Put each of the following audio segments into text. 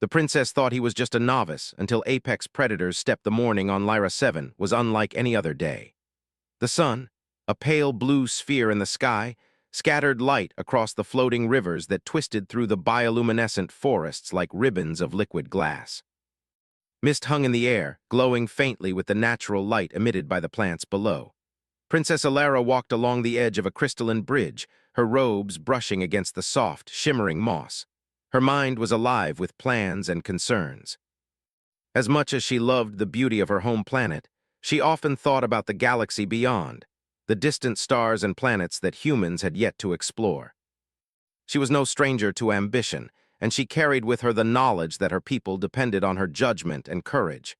The princess thought he was just a novice until apex predators stepped. The morning on Lyra 7 was unlike any other day. The sun, a pale blue sphere in the sky, scattered light across the floating rivers that twisted through the bioluminescent forests like ribbons of liquid glass. Mist hung in the air, glowing faintly with the natural light emitted by the plants below. Princess Alara walked along the edge of a crystalline bridge, her robes brushing against the soft, shimmering moss. Her mind was alive with plans and concerns. As much as she loved the beauty of her home planet, she often thought about the galaxy beyond, the distant stars and planets that humans had yet to explore. She was no stranger to ambition, and she carried with her the knowledge that her people depended on her judgment and courage.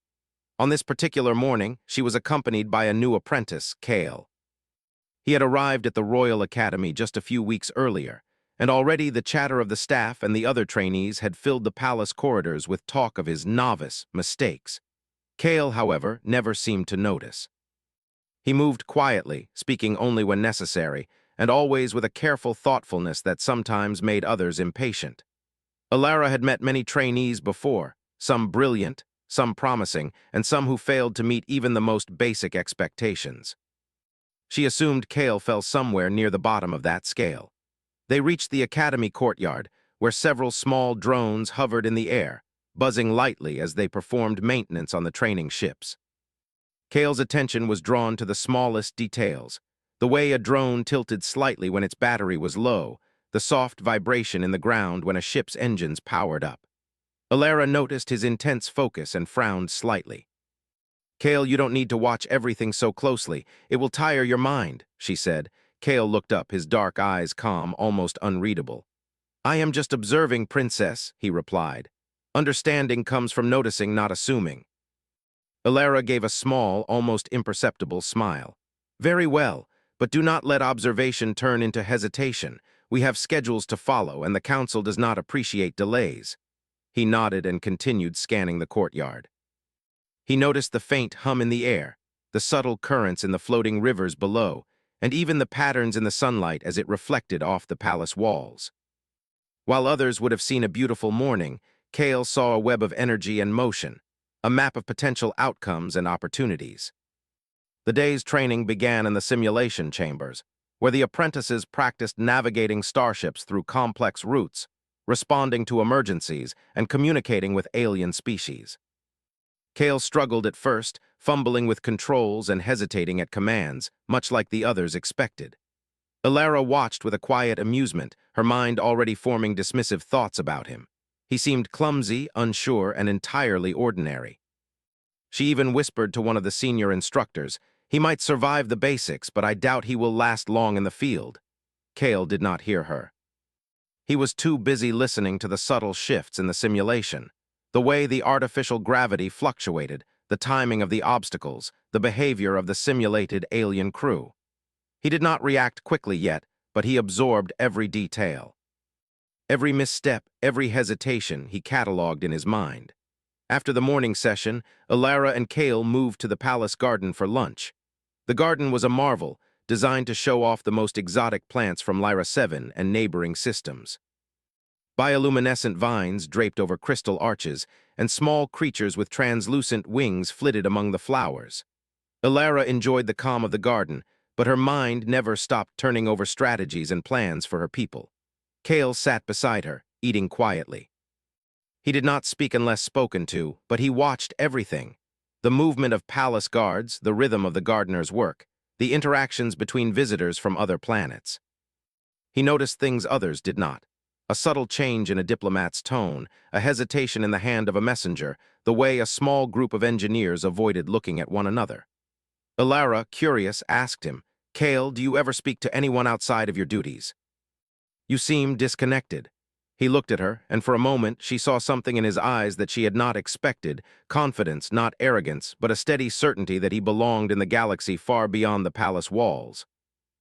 On this particular morning, she was accompanied by a new apprentice, Kale. He had arrived at the Royal Academy just a few weeks earlier, and already the chatter of the staff and the other trainees had filled the palace corridors with talk of his novice mistakes. Kale, however, never seemed to notice. He moved quietly, speaking only when necessary, and always with a careful thoughtfulness that sometimes made others impatient. Alara had met many trainees before, some brilliant, some promising, and some who failed to meet even the most basic expectations. She assumed Kale fell somewhere near the bottom of that scale. They reached the academy courtyard, where several small drones hovered in the air, buzzing lightly as they performed maintenance on the training ships. Kale's attention was drawn to the smallest details, the way a drone tilted slightly when its battery was low, the soft vibration in the ground when a ship's engines powered up. Alara noticed his intense focus and frowned slightly. "Kale, you don't need to watch everything so closely. It will tire your mind," she said. Kale looked up, his dark eyes calm, almost unreadable. "I am just observing, Princess," he replied. "Understanding comes from noticing, not assuming." Alara gave a small, almost imperceptible smile. "Very well, but do not let observation turn into hesitation. We have schedules to follow, and the council does not appreciate delays." He nodded and continued scanning the courtyard. He noticed the faint hum in the air, the subtle currents in the floating rivers below, and even the patterns in the sunlight as it reflected off the palace walls. While others would have seen a beautiful morning, Kale saw a web of energy and motion, a map of potential outcomes and opportunities. The day's training began in the simulation chambers, where the apprentices practiced navigating starships through complex routes, responding to emergencies, and communicating with alien species. Kale struggled at first, fumbling with controls and hesitating at commands, much like the others expected. Alara watched with a quiet amusement, her mind already forming dismissive thoughts about him. He seemed clumsy, unsure, and entirely ordinary. She even whispered to one of the senior instructors, "He might survive the basics, but I doubt he will last long in the field." Kale did not hear her. He was too busy listening to the subtle shifts in the simulation, the way the artificial gravity fluctuated, the timing of the obstacles, the behavior of the simulated alien crew. He did not react quickly yet, but he absorbed every detail. Every misstep, every hesitation he catalogued in his mind. After the morning session, Alara and Kale moved to the palace garden for lunch. The garden was a marvel, designed to show off the most exotic plants from Lyra 7 and neighboring systems. Bioluminescent vines draped over crystal arches, and small creatures with translucent wings flitted among the flowers. Alara enjoyed the calm of the garden, but her mind never stopped turning over strategies and plans for her people. Kale sat beside her, eating quietly. He did not speak unless spoken to, but he watched everything. The movement of palace guards, the rhythm of the gardener's work, the interactions between visitors from other planets. He noticed things others did not. A subtle change in a diplomat's tone, a hesitation in the hand of a messenger, the way a small group of engineers avoided looking at one another. Alara, curious, asked him, "Kale, do you ever speak to anyone outside of your duties? You seem disconnected." He looked at her, and for a moment she saw something in his eyes that she had not expected, confidence, not arrogance, but a steady certainty that he belonged in the galaxy far beyond the palace walls.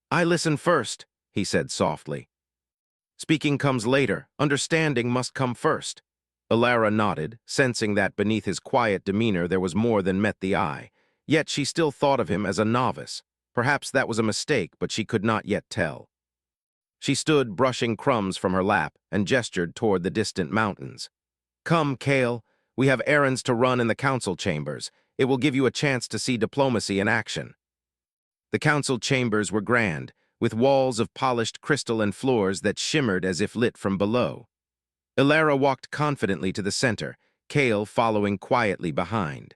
"I listen first," he said softly. "Speaking comes later. Understanding must come first." Alara nodded, sensing that beneath his quiet demeanor there was more than met the eye. Yet she still thought of him as a novice. Perhaps that was a mistake, but she could not yet tell. She stood brushing crumbs from her lap and gestured toward the distant mountains. Come, Kale, we have errands to run in the council chambers. It will give you a chance to see diplomacy in action. The council chambers were grand, with walls of polished crystal and floors that shimmered as if lit from below. Ilara walked confidently to the center, Kale following quietly behind.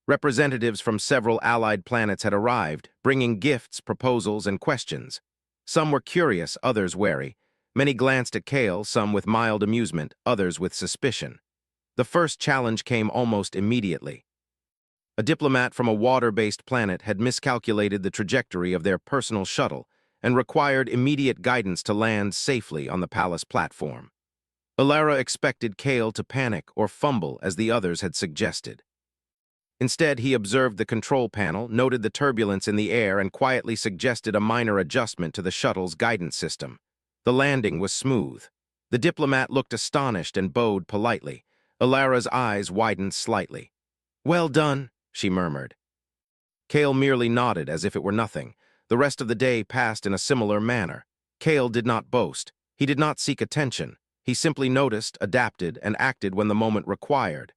Representatives from several allied planets had arrived, bringing gifts, proposals, and questions. Some were curious, others wary. Many glanced at Kale, some with mild amusement, others with suspicion. The first challenge came almost immediately. A diplomat from a water-based planet had miscalculated the trajectory of their personal shuttle and required immediate guidance to land safely on the palace platform. Ilara expected Kale to panic or fumble as the others had suggested. Instead, he observed the control panel, noted the turbulence in the air, and quietly suggested a minor adjustment to the shuttle's guidance system. The landing was smooth. The diplomat looked astonished and bowed politely. Ilara's eyes widened slightly. "Well done," she murmured. Kale merely nodded as if it were nothing. The rest of the day passed in a similar manner. Kale did not boast. He did not seek attention. He simply noticed, adapted, and acted when the moment required.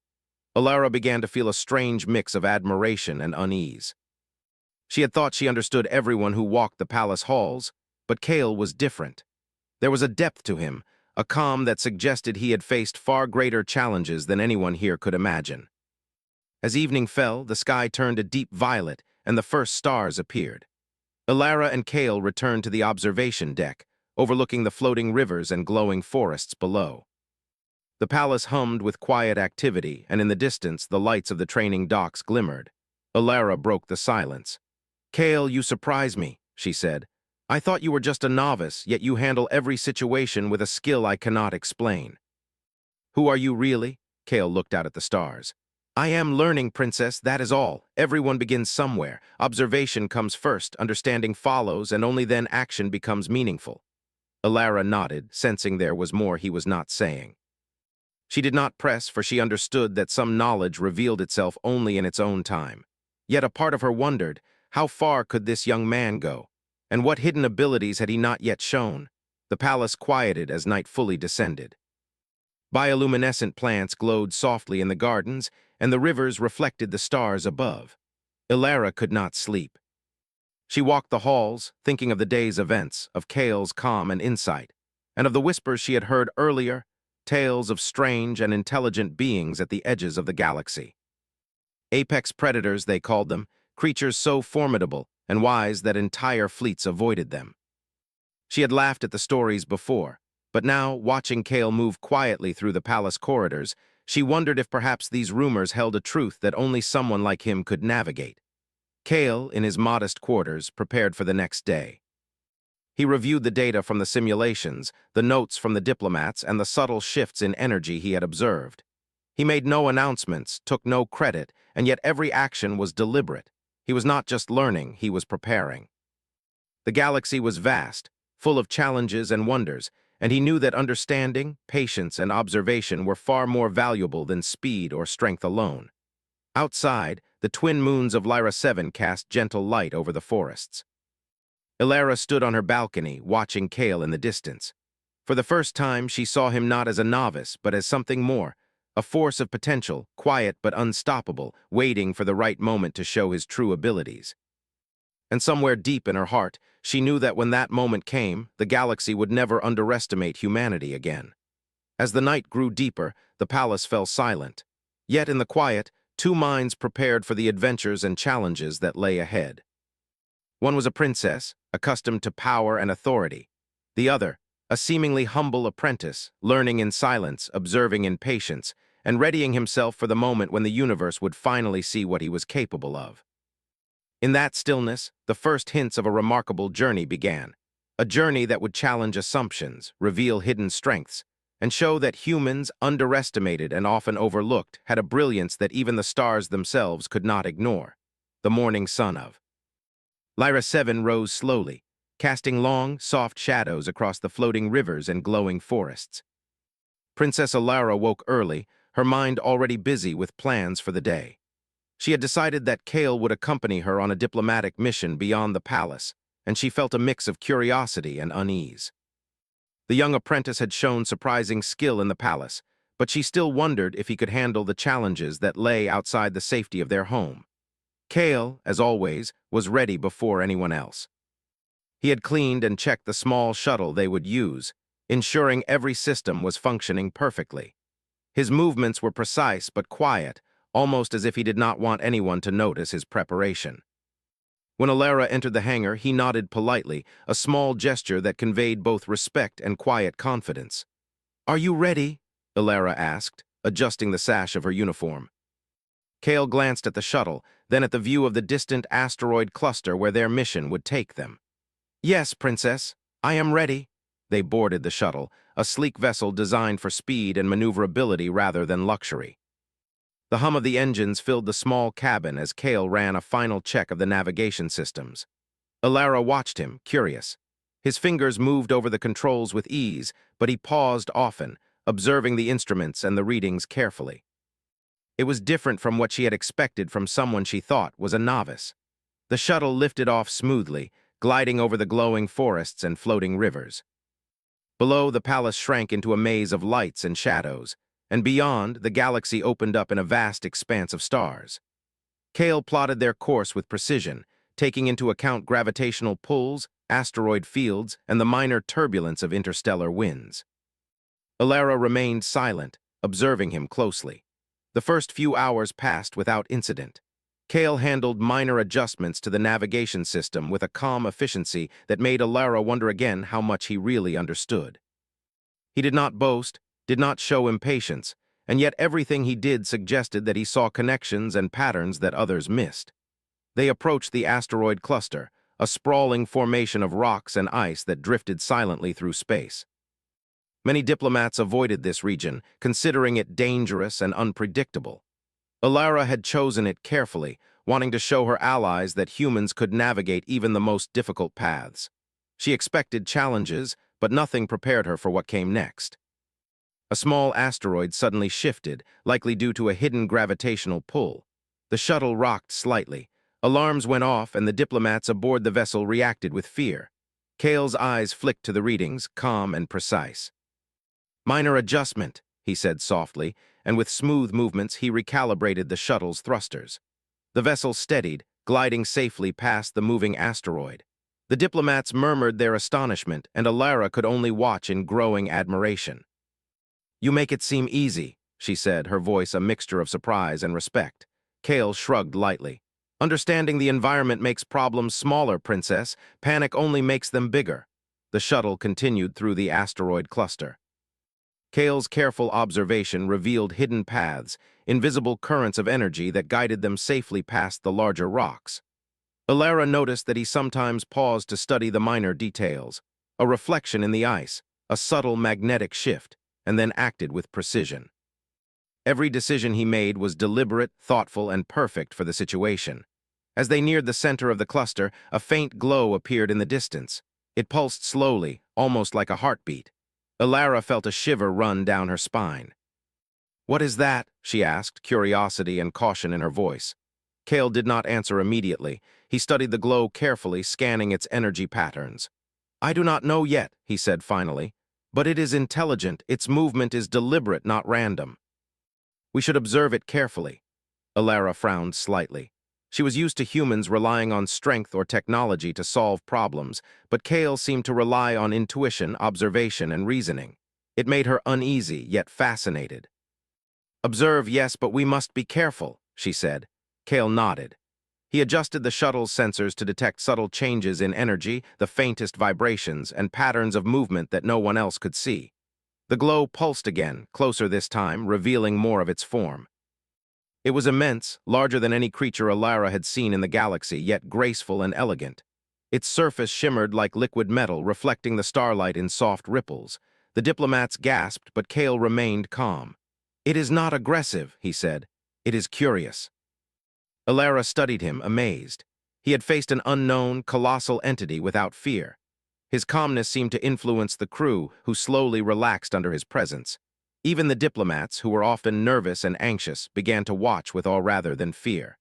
Ilara began to feel a strange mix of admiration and unease. She had thought she understood everyone who walked the palace halls, but Kale was different. There was a depth to him, a calm that suggested he had faced far greater challenges than anyone here could imagine. As evening fell, the sky turned a deep violet, and the first stars appeared. Ilara and Kale returned to the observation deck, overlooking the floating rivers and glowing forests below. The palace hummed with quiet activity, and in the distance the lights of the training docks glimmered. Ilara broke the silence. "Kale, you surprise me," she said. "I thought you were just a novice, yet you handle every situation with a skill I cannot explain." "Who are you really?" Kale looked out at the stars. "I am learning, Princess, that is all. Everyone begins somewhere. Observation comes first, understanding follows, and only then action becomes meaningful." Ilara nodded, sensing there was more he was not saying. She did not press, for she understood that some knowledge revealed itself only in its own time. Yet a part of her wondered, how far could this young man go? And what hidden abilities had he not yet shown? The palace quieted as night fully descended. Bioluminescent plants glowed softly in the gardens, and the rivers reflected the stars above. Ilara could not sleep. She walked the halls, thinking of the day's events, of Kale's calm and insight, and of the whispers she had heard earlier, tales of strange and intelligent beings at the edges of the galaxy. Apex predators, they called them, creatures so formidable and wise that entire fleets avoided them. She had laughed at the stories before, but now, watching Kale move quietly through the palace corridors, she wondered if perhaps these rumors held a truth that only someone like him could navigate. Kale, in his modest quarters, prepared for the next day. He reviewed the data from the simulations, the notes from the diplomats, and the subtle shifts in energy he had observed. He made no announcements, took no credit, and yet every action was deliberate. He was not just learning, he was preparing. The galaxy was vast, full of challenges and wonders, and he knew that understanding, patience, and observation were far more valuable than speed or strength alone. Outside, the twin moons of Lyra 7 cast gentle light over the forests. Ilara stood on her balcony, watching Kale in the distance. For the first time, she saw him not as a novice, but as something more, a force of potential, quiet but unstoppable, waiting for the right moment to show his true abilities. And somewhere deep in her heart, she knew that when that moment came, the galaxy would never underestimate humanity again. As the night grew deeper, the palace fell silent. Yet in the quiet, two minds prepared for the adventures and challenges that lay ahead. One was a princess, accustomed to power and authority. The other, a seemingly humble apprentice, learning in silence, observing in patience, and readying himself for the moment when the universe would finally see what he was capable of. In that stillness, the first hints of a remarkable journey began, a journey that would challenge assumptions, reveal hidden strengths, and show that humans, underestimated and often overlooked, had a brilliance that even the stars themselves could not ignore. The morning sun of Lyra 7 rose slowly, casting long, soft shadows across the floating rivers and glowing forests. Princess Ilara woke early, her mind already busy with plans for the day. She had decided that Kale would accompany her on a diplomatic mission beyond the palace, and she felt a mix of curiosity and unease. The young apprentice had shown surprising skill in the palace, but she still wondered if he could handle the challenges that lay outside the safety of their home. Kale, as always, was ready before anyone else. He had cleaned and checked the small shuttle they would use, ensuring every system was functioning perfectly. His movements were precise but quiet, almost as if he did not want anyone to notice his preparation. When Alara entered the hangar, he nodded politely, a small gesture that conveyed both respect and quiet confidence. "Are you ready?" Alara asked, adjusting the sash of her uniform. Kale glanced at the shuttle, then at the view of the distant asteroid cluster where their mission would take them. "Yes, Princess, I am ready." They boarded the shuttle, a sleek vessel designed for speed and maneuverability rather than luxury. The hum of the engines filled the small cabin as Kale ran a final check of the navigation systems. Alara watched him, curious. His fingers moved over the controls with ease, but he paused often, observing the instruments and the readings carefully. It was different from what she had expected from someone she thought was a novice. The shuttle lifted off smoothly, gliding over the glowing forests and floating rivers. Below, the palace shrank into a maze of lights and shadows, and beyond, the galaxy opened up in a vast expanse of stars. Kale plotted their course with precision, taking into account gravitational pulls, asteroid fields, and the minor turbulence of interstellar winds. Alara remained silent, observing him closely. The first few hours passed without incident. Kale handled minor adjustments to the navigation system with a calm efficiency that made Alara wonder again how much he really understood. He did not boast, did not show impatience, and yet everything he did suggested that he saw connections and patterns that others missed. They approached the asteroid cluster, a sprawling formation of rocks and ice that drifted silently through space. Many diplomats avoided this region, considering it dangerous and unpredictable. Alara had chosen it carefully, wanting to show her allies that humans could navigate even the most difficult paths. She expected challenges, but nothing prepared her for what came next. A small asteroid suddenly shifted, likely due to a hidden gravitational pull. The shuttle rocked slightly. Alarms went off, and the diplomats aboard the vessel reacted with fear. Kale's eyes flicked to the readings, calm and precise. "Minor adjustment," he said softly, and with smooth movements he recalibrated the shuttle's thrusters. The vessel steadied, gliding safely past the moving asteroid. The diplomats murmured their astonishment, and Alara could only watch in growing admiration. "You make it seem easy," she said, her voice a mixture of surprise and respect. Kale shrugged lightly. "Understanding the environment makes problems smaller, Princess. Panic only makes them bigger." The shuttle continued through the asteroid cluster. Kale's careful observation revealed hidden paths, invisible currents of energy that guided them safely past the larger rocks. Alara noticed that he sometimes paused to study the minor details, a reflection in the ice, a subtle magnetic shift, and then acted with precision. Every decision he made was deliberate, thoughtful, and perfect for the situation. As they neared the center of the cluster, a faint glow appeared in the distance. It pulsed slowly, almost like a heartbeat. Alara felt a shiver run down her spine. "What is that?" she asked, curiosity and caution in her voice. Kale did not answer immediately. He studied the glow carefully, scanning its energy patterns. "I do not know yet," he said finally. "But it is intelligent. Its movement is deliberate, not random. We should observe it carefully." Alara frowned slightly. She was used to humans relying on strength or technology to solve problems, but Kale seemed to rely on intuition, observation, and reasoning. It made her uneasy, yet fascinated. "Observe, yes, but we must be careful," she said. Kale nodded. He adjusted the shuttle's sensors to detect subtle changes in energy, the faintest vibrations, and patterns of movement that no one else could see. The glow pulsed again, closer this time, revealing more of its form. It was immense, larger than any creature Alara had seen in the galaxy, yet graceful and elegant. Its surface shimmered like liquid metal, reflecting the starlight in soft ripples. The diplomats gasped, but Kale remained calm. "It is not aggressive," he said. "It is curious." Alara studied him, amazed. He had faced an unknown, colossal entity without fear. His calmness seemed to influence the crew, who slowly relaxed under his presence. Even the diplomats, who were often nervous and anxious, began to watch with awe rather than fear.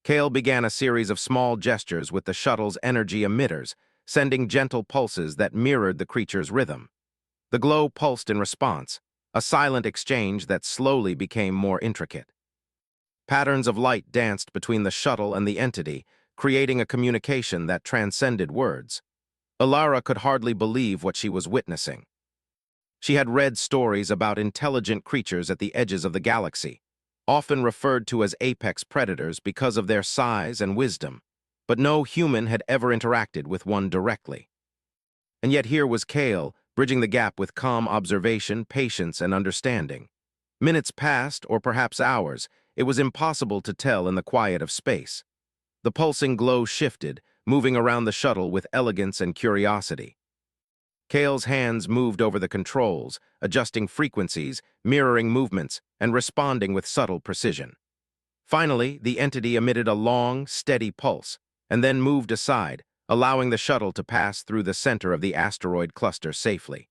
Kale began a series of small gestures with the shuttle's energy emitters, sending gentle pulses that mirrored the creature's rhythm. The glow pulsed in response, a silent exchange that slowly became more intricate. Patterns of light danced between the shuttle and the entity, creating a communication that transcended words. Alara could hardly believe what she was witnessing. She had read stories about intelligent creatures at the edges of the galaxy, often referred to as apex predators because of their size and wisdom, but no human had ever interacted with one directly. And yet here was Kale, bridging the gap with calm observation, patience, and understanding. Minutes passed, or perhaps hours. It was impossible to tell in the quiet of space. The pulsing glow shifted, moving around the shuttle with elegance and curiosity. Kale's hands moved over the controls, adjusting frequencies, mirroring movements, and responding with subtle precision. Finally, the entity emitted a long, steady pulse, and then moved aside, allowing the shuttle to pass through the center of the asteroid cluster safely.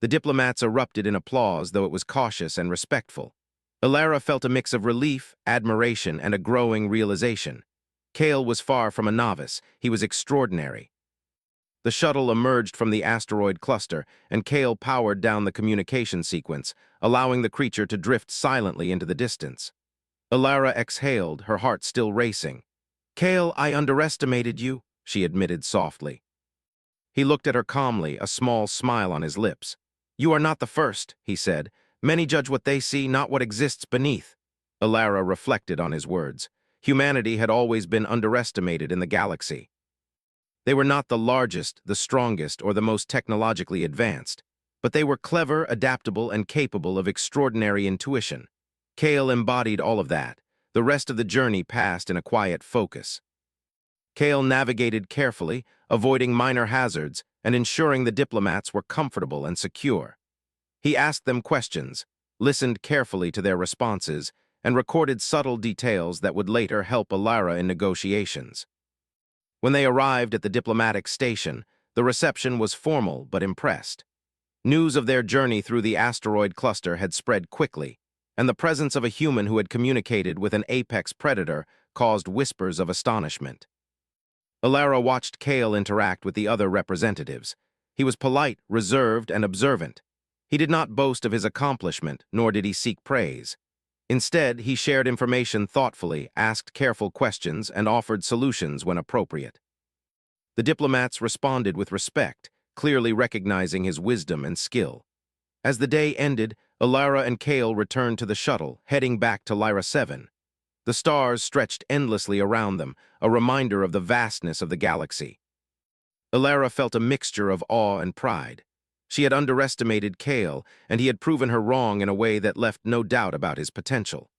The diplomats erupted in applause, though it was cautious and respectful. Alara felt a mix of relief, admiration, and a growing realization. Kale was far from a novice. He was extraordinary. The shuttle emerged from the asteroid cluster, and Kale powered down the communication sequence, allowing the creature to drift silently into the distance. Alara exhaled, her heart still racing. "Kale, I underestimated you," she admitted softly. He looked at her calmly, a small smile on his lips. "You are not the first," he said. "Many judge what they see, not what exists beneath." Alara reflected on his words. Humanity had always been underestimated in the galaxy. They were not the largest, the strongest, or the most technologically advanced, but they were clever, adaptable, and capable of extraordinary intuition. Kale embodied all of that. The rest of the journey passed in a quiet focus. Kale navigated carefully, avoiding minor hazards and ensuring the diplomats were comfortable and secure. He asked them questions, listened carefully to their responses, and recorded subtle details that would later help Alara in negotiations. When they arrived at the diplomatic station, the reception was formal but impressed. News of their journey through the asteroid cluster had spread quickly, and the presence of a human who had communicated with an apex predator caused whispers of astonishment. Alara watched Kale interact with the other representatives. He was polite, reserved, and observant. He did not boast of his accomplishment, nor did he seek praise. Instead, he shared information thoughtfully, asked careful questions, and offered solutions when appropriate. The diplomats responded with respect, clearly recognizing his wisdom and skill. As the day ended, Alara and Kale returned to the shuttle, heading back to Lyra 7. The stars stretched endlessly around them, a reminder of the vastness of the galaxy. Alara felt a mixture of awe and pride. She had underestimated Kale, and he had proven her wrong in a way that left no doubt about his potential.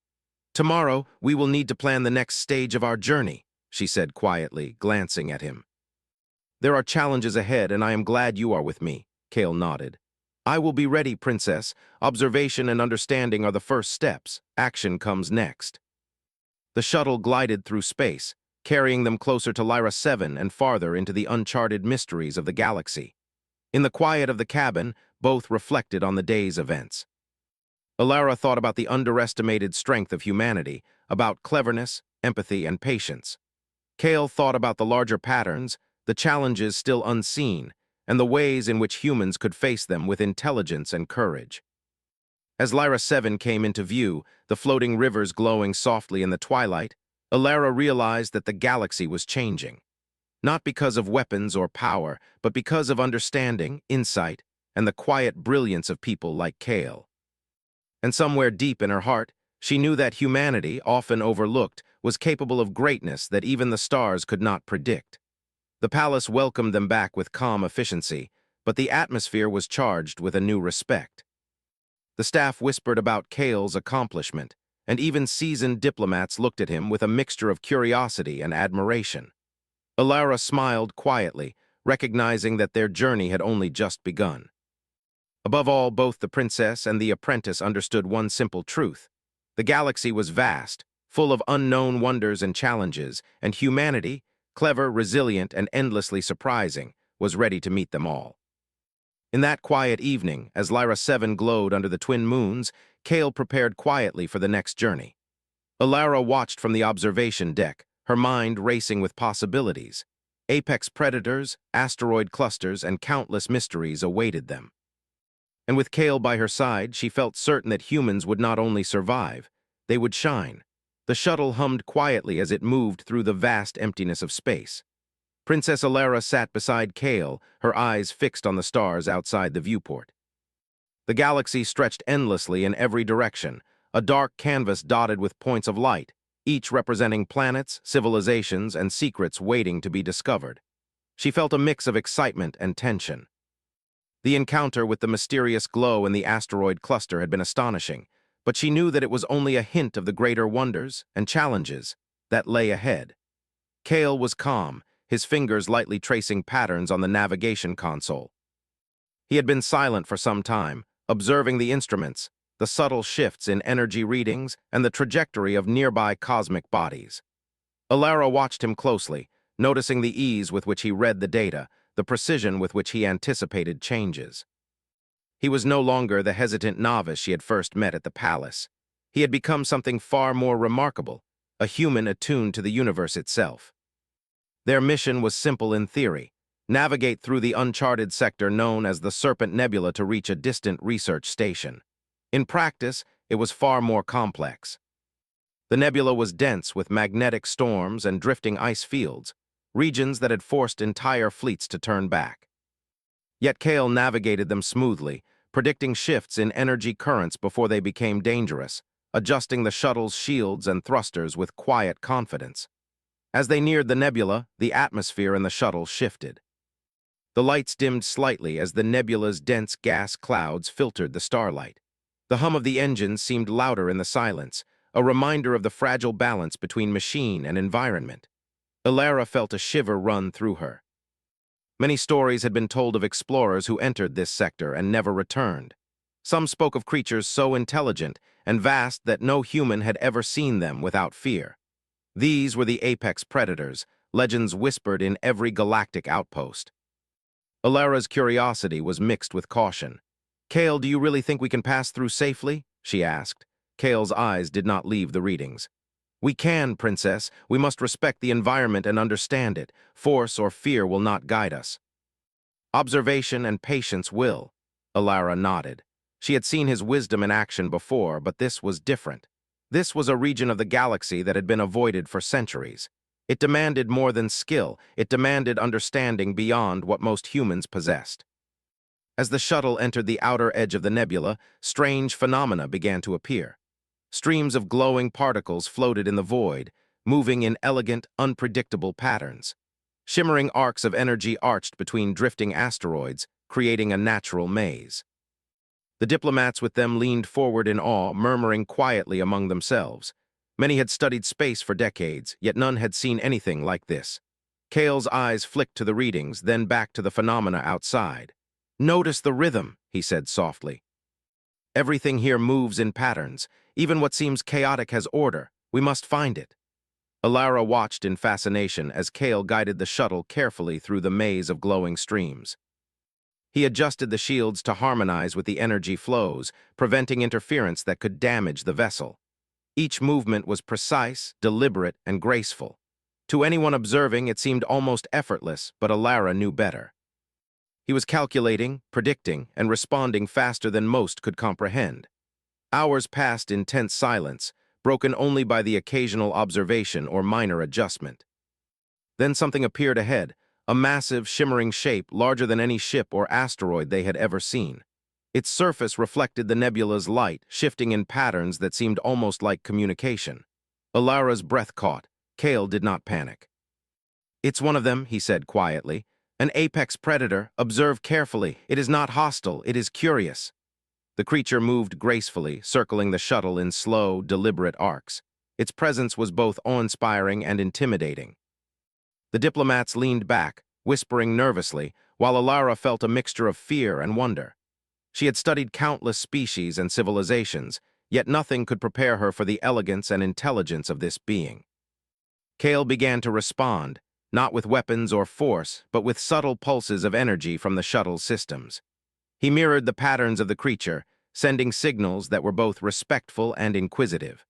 "Tomorrow, we will need to plan the next stage of our journey," she said quietly, glancing at him. "There are challenges ahead, and I am glad you are with me," Kale nodded. "I will be ready, Princess. Observation and understanding are the first steps. Action comes next." The shuttle glided through space, carrying them closer to Lyra 7 and farther into the uncharted mysteries of the galaxy. In the quiet of the cabin, both reflected on the day's events. Alara thought about the underestimated strength of humanity, about cleverness, empathy, and patience. Kale thought about the larger patterns, the challenges still unseen, and the ways in which humans could face them with intelligence and courage. As Lyra 7 came into view, the floating rivers glowing softly in the twilight, Alara realized that the galaxy was changing. Not because of weapons or power, but because of understanding, insight, and the quiet brilliance of people like Kale. And somewhere deep in her heart, she knew that humanity, often overlooked, was capable of greatness that even the stars could not predict. The palace welcomed them back with calm efficiency, but the atmosphere was charged with a new respect. The staff whispered about Kale's accomplishment, and even seasoned diplomats looked at him with a mixture of curiosity and admiration. Alara smiled quietly, recognizing that their journey had only just begun. Above all, both the princess and the apprentice understood one simple truth. The galaxy was vast, full of unknown wonders and challenges, and humanity, clever, resilient, and endlessly surprising, was ready to meet them all. In that quiet evening, as Lyra 7 glowed under the twin moons, Kale prepared quietly for the next journey. Alara watched from the observation deck, her mind racing with possibilities. Apex predators, asteroid clusters, and countless mysteries awaited them. And with Kale by her side, she felt certain that humans would not only survive, they would shine. The shuttle hummed quietly as it moved through the vast emptiness of space. Princess Alara sat beside Kale, her eyes fixed on the stars outside the viewport. The galaxy stretched endlessly in every direction, a dark canvas dotted with points of light, each representing planets, civilizations, and secrets waiting to be discovered. She felt a mix of excitement and tension. The encounter with the mysterious glow in the asteroid cluster had been astonishing, but she knew that it was only a hint of the greater wonders and challenges that lay ahead. Kale was calm, his fingers lightly tracing patterns on the navigation console. He had been silent for some time, observing the instruments, the subtle shifts in energy readings, and the trajectory of nearby cosmic bodies. Alara watched him closely, noticing the ease with which he read the data, the precision with which he anticipated changes. He was no longer the hesitant novice she had first met at the palace. He had become something far more remarkable, a human attuned to the universe itself. Their mission was simple in theory: navigate through the uncharted sector known as the Serpent Nebula to reach a distant research station. In practice, it was far more complex. The nebula was dense with magnetic storms and drifting ice fields, regions that had forced entire fleets to turn back. Yet Kale navigated them smoothly, predicting shifts in energy currents before they became dangerous, adjusting the shuttle's shields and thrusters with quiet confidence. As they neared the nebula, the atmosphere in the shuttle shifted. The lights dimmed slightly as the nebula's dense gas clouds filtered the starlight. The hum of the engines seemed louder in the silence, a reminder of the fragile balance between machine and environment. Alara felt a shiver run through her. Many stories had been told of explorers who entered this sector and never returned. Some spoke of creatures so intelligent and vast that no human had ever seen them without fear. These were the apex predators, legends whispered in every galactic outpost. Alara's curiosity was mixed with caution. "Kale, do you really think we can pass through safely?" she asked. Kale's eyes did not leave the readings. "We can, Princess. We must respect the environment and understand it. Force or fear will not guide us." "Observation and patience will," Alara nodded. She had seen his wisdom in action before, but this was different. This was a region of the galaxy that had been avoided for centuries. It demanded more than skill. It demanded understanding beyond what most humans possessed. As the shuttle entered the outer edge of the nebula, strange phenomena began to appear. Streams of glowing particles floated in the void, moving in elegant, unpredictable patterns. Shimmering arcs of energy arched between drifting asteroids, creating a natural maze. The diplomats with them leaned forward in awe, murmuring quietly among themselves. Many had studied space for decades, yet none had seen anything like this. Kale's eyes flicked to the readings, then back to the phenomena outside. "Notice the rhythm," he said softly. "Everything here moves in patterns. Even what seems chaotic has order. We must find it." Alara watched in fascination as Kale guided the shuttle carefully through the maze of glowing streams. He adjusted the shields to harmonize with the energy flows, preventing interference that could damage the vessel. Each movement was precise, deliberate, and graceful. To anyone observing, it seemed almost effortless, but Alara knew better. He was calculating, predicting, and responding faster than most could comprehend. Hours passed in tense silence, broken only by the occasional observation or minor adjustment. Then something appeared ahead, a massive, shimmering shape larger than any ship or asteroid they had ever seen. Its surface reflected the nebula's light, shifting in patterns that seemed almost like communication. Alara's breath caught. Kale did not panic. "It's one of them," he said quietly. "An apex predator. Observe carefully. It is not hostile, it is curious." The creature moved gracefully, circling the shuttle in slow, deliberate arcs. Its presence was both awe-inspiring and intimidating. The diplomats leaned back, whispering nervously, while Alara felt a mixture of fear and wonder. She had studied countless species and civilizations, yet nothing could prepare her for the elegance and intelligence of this being. Kale began to respond, not with weapons or force, but with subtle pulses of energy from the shuttle's systems. He mirrored the patterns of the creature, sending signals that were both respectful and inquisitive.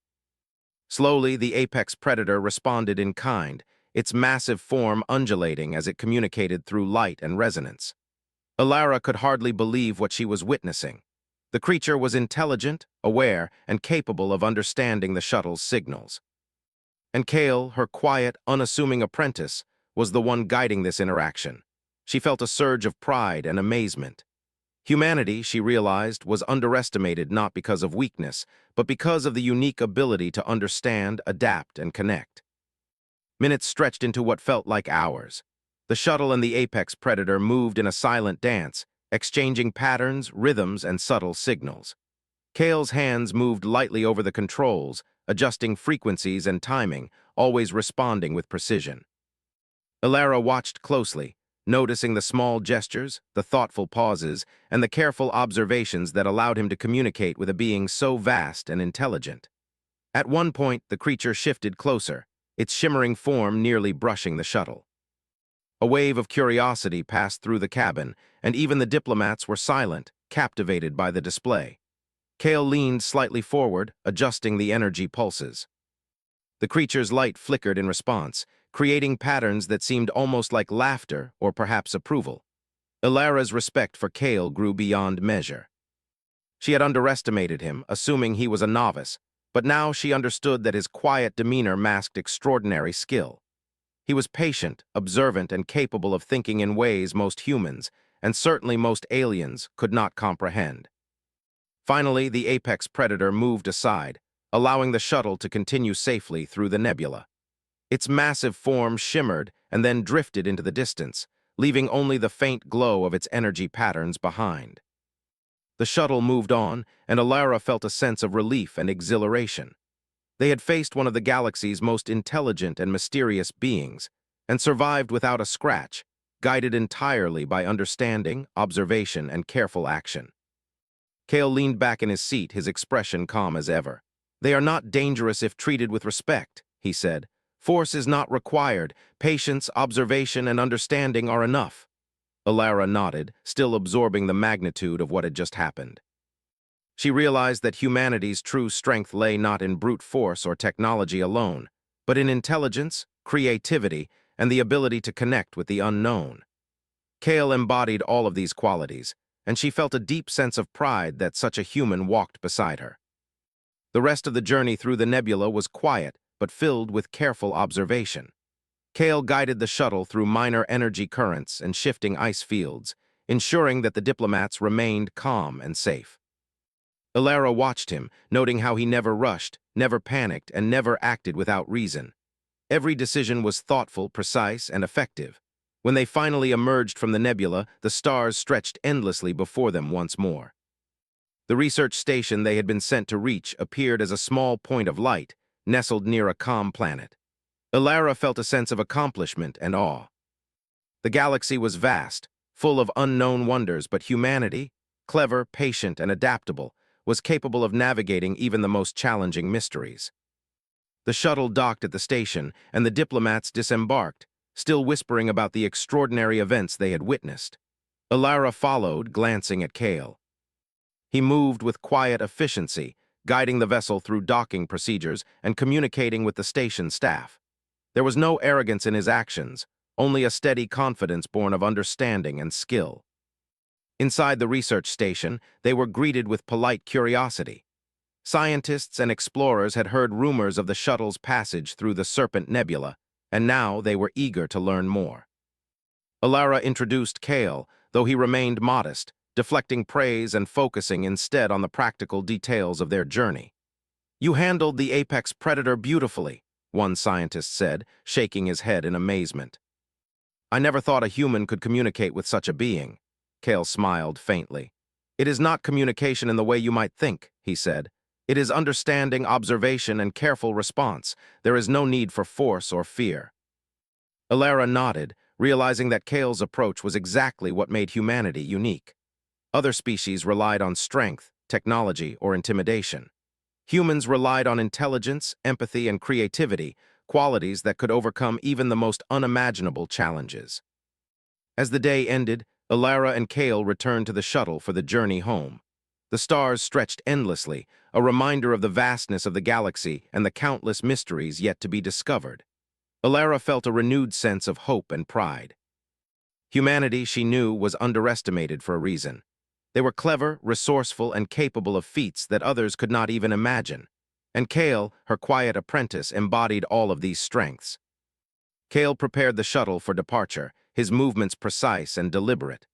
Slowly, the apex predator responded in kind, its massive form undulating as it communicated through light and resonance. Alara could hardly believe what she was witnessing. The creature was intelligent, aware, and capable of understanding the shuttle's signals. And Kale, her quiet, unassuming apprentice, was the one guiding this interaction. She felt a surge of pride and amazement. Humanity, she realized, was underestimated not because of weakness, but because of the unique ability to understand, adapt, and connect. Minutes stretched into what felt like hours. The shuttle and the apex predator moved in a silent dance, exchanging patterns, rhythms, and subtle signals. Kale's hands moved lightly over the controls, adjusting frequencies and timing, always responding with precision. Ilara watched closely, noticing the small gestures, the thoughtful pauses, and the careful observations that allowed him to communicate with a being so vast and intelligent. At one point, the creature shifted closer, its shimmering form nearly brushing the shuttle. A wave of curiosity passed through the cabin, and even the diplomats were silent, captivated by the display. Kale leaned slightly forward, adjusting the energy pulses. The creature's light flickered in response, creating patterns that seemed almost like laughter or perhaps approval. Ilara's respect for Kale grew beyond measure. She had underestimated him, assuming he was a novice, but now she understood that his quiet demeanor masked extraordinary skill. He was patient, observant, and capable of thinking in ways most humans, and certainly most aliens, could not comprehend. Finally, the apex predator moved aside, allowing the shuttle to continue safely through the nebula. Its massive form shimmered and then drifted into the distance, leaving only the faint glow of its energy patterns behind. The shuttle moved on, and Ilara felt a sense of relief and exhilaration. They had faced one of the galaxy's most intelligent and mysterious beings, and survived without a scratch, guided entirely by understanding, observation, and careful action. Kale leaned back in his seat, his expression calm as ever. "They are not dangerous if treated with respect," he said. "Force is not required. Patience, observation, and understanding are enough." Ilara nodded, still absorbing the magnitude of what had just happened. She realized that humanity's true strength lay not in brute force or technology alone, but in intelligence, creativity, and the ability to connect with the unknown. Kale embodied all of these qualities, and she felt a deep sense of pride that such a human walked beside her. The rest of the journey through the nebula was quiet, but filled with careful observation. Kale guided the shuttle through minor energy currents and shifting ice fields, ensuring that the diplomats remained calm and safe. Ilara watched him, noting how he never rushed, never panicked, and never acted without reason. Every decision was thoughtful, precise, and effective. When they finally emerged from the nebula, the stars stretched endlessly before them once more. The research station they had been sent to reach appeared as a small point of light, nestled near a calm planet. Ilara felt a sense of accomplishment and awe. The galaxy was vast, full of unknown wonders, but humanity, clever, patient, and adaptable, was capable of navigating even the most challenging mysteries. The shuttle docked at the station, and the diplomats disembarked, still whispering about the extraordinary events they had witnessed. Ilara followed, glancing at Kale. He moved with quiet efficiency, guiding the vessel through docking procedures and communicating with the station staff. There was no arrogance in his actions, only a steady confidence born of understanding and skill. Inside the research station, they were greeted with polite curiosity. Scientists and explorers had heard rumors of the shuttle's passage through the Serpent Nebula, and now they were eager to learn more. Ilara introduced Kale, though he remained modest, deflecting praise and focusing instead on the practical details of their journey. "You handled the apex predator beautifully," one scientist said, shaking his head in amazement. "I never thought a human could communicate with such a being." Kale smiled faintly. "It is not communication in the way you might think," he said. "It is understanding, observation, and careful response. There is no need for force or fear." Ilara nodded, realizing that Kale's approach was exactly what made humanity unique. Other species relied on strength, technology, or intimidation. Humans relied on intelligence, empathy, and creativity, qualities that could overcome even the most unimaginable challenges. As the day ended, Ilara and Kale returned to the shuttle for the journey home. The stars stretched endlessly, a reminder of the vastness of the galaxy and the countless mysteries yet to be discovered. Ilara felt a renewed sense of hope and pride. Humanity, she knew, was underestimated for a reason. They were clever, resourceful, and capable of feats that others could not even imagine. And Kale, her quiet apprentice, embodied all of these strengths. Kale prepared the shuttle for departure, his movements precise and deliberate.